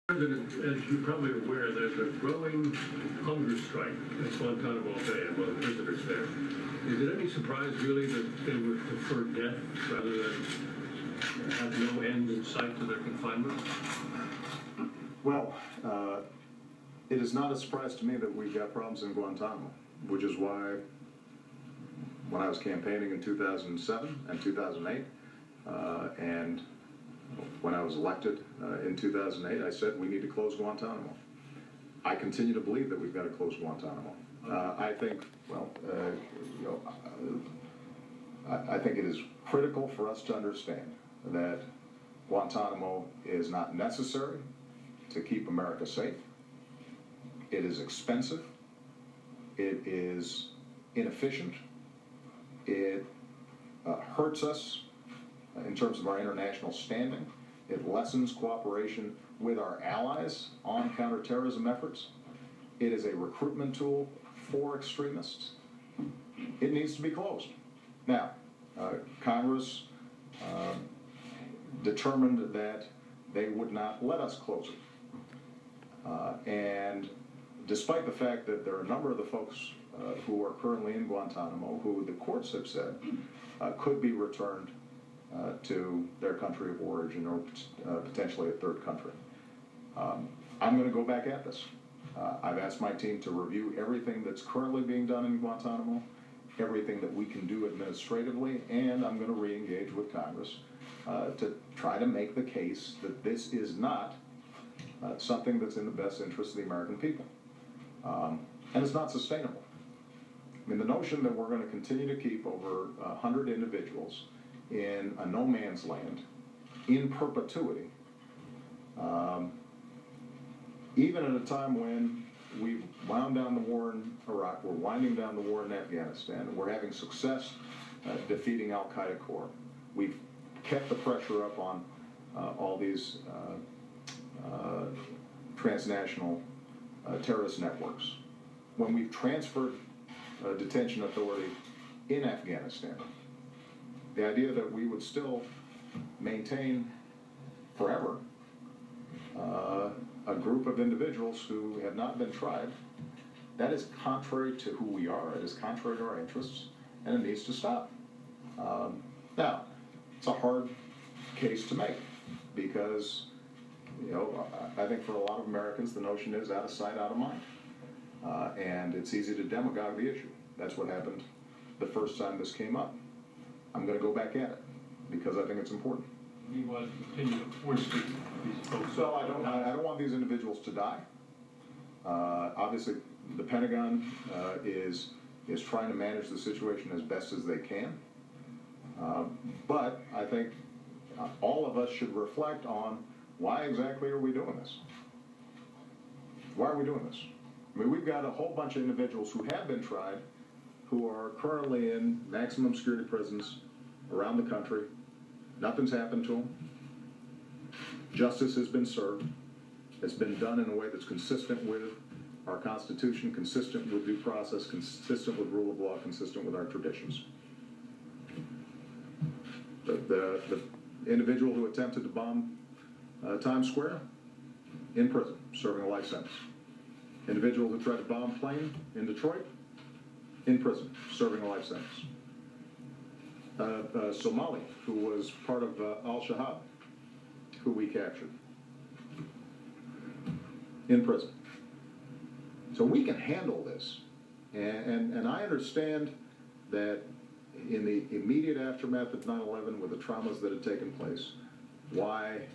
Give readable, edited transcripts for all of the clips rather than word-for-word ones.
President, as you're probably aware, there's a growing hunger strike at Guantanamo Bay among prisoners there. Is it any surprise, really, that they would prefer death rather than have no end in sight to their confinement? Well, it is not a surprise to me that we've got problems in Guantanamo, which is why when I was campaigning in 2007 and 2008, and when I was elected in 2008, I said we need to close Guantanamo. I continue to believe that we've got to close Guantanamo. I think, well, I think it is critical for us to understand that Guantanamo is not necessary to keep America safe. It is expensive. It is inefficient. It hurts us in terms of our international standing. It lessens cooperation with our allies on counterterrorism efforts. It is a recruitment tool for extremists. It needs to be closed. Now, Congress determined that they would not let us close it. And despite the fact that there are a number of the folks who are currently in Guantanamo who the courts have said could be returned to their country of origin or potentially a third country. I'm going to go back at this. I've asked my team to review everything that's currently being done in Guantanamo, everything that we can do administratively, and I'm going to re-engage with Congress to try to make the case that this is not something that's in the best interest of the American people. And it's not sustainable. I mean, the notion that we're going to continue to keep over 100 individuals in a no man's land in perpetuity, even at a time when we've wound down the war in Iraq, we're winding down the war in Afghanistan, and we're having success defeating Al-Qaeda core. We've kept the pressure up on all these transnational terrorist networks. When we've transferred detention authority in Afghanistan, the idea that we would still maintain forever a group of individuals who have not been tried, that is contrary to who we are, it is contrary to our interests, and it needs to stop. Now, it's a hard case to make because, I think for a lot of Americans the notion is out of sight, out of mind. And it's easy to demagogue the issue. That's what happened the first time this came up. I'm going to go back at it because I think it's important. You want to continue to force these folks? Well, I don't want these individuals to die. Obviously, the Pentagon is trying to manage the situation as best as they can. But I think all of us should reflect on why exactly are we doing this? Why are we doing this? I mean, we've got a whole bunch of individuals who have been tried, who are currently in maximum security prisons around the country. Nothing's happened to them. Justice has been served. It's been done in a way that's consistent with our Constitution, consistent with due process, consistent with rule of law, consistent with our traditions. The individual who attempted to bomb Times Square, in prison, serving a life sentence. Individual who tried to bomb a plane in Detroit, in prison, serving a life sentence. Somali, who was part of Al-Shabaab, who we captured, in prison. So we can handle this. And I understand that in the immediate aftermath of 9/11, with the traumas that had taken place, why,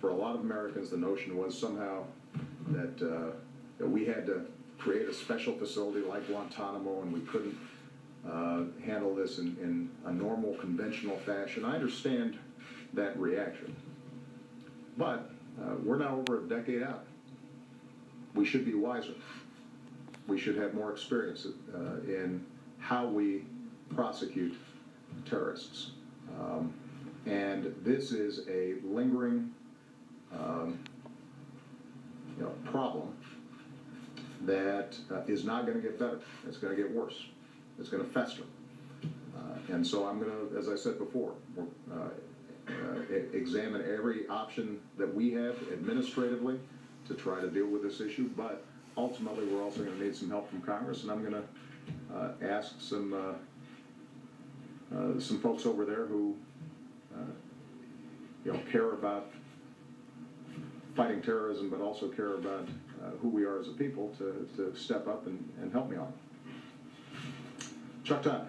for a lot of Americans, the notion was somehow that we had to create a special facility like Guantanamo and we couldn't handle this in a normal, conventional fashion. I understand that reaction. But we're now over a decade out. We should be wiser. We should have more experience in how we prosecute terrorists. And this is a lingering problem that is not going to get better. It's going to get worse. It's going to fester. And so I'm going to, as I said before, examine every option that we have administratively to try to deal with this issue, but ultimately we're also going to need some help from Congress, and I'm going to ask some folks over there who care about fighting terrorism, but also care about who we are as a people to step up and help me on it. Chuck Todd.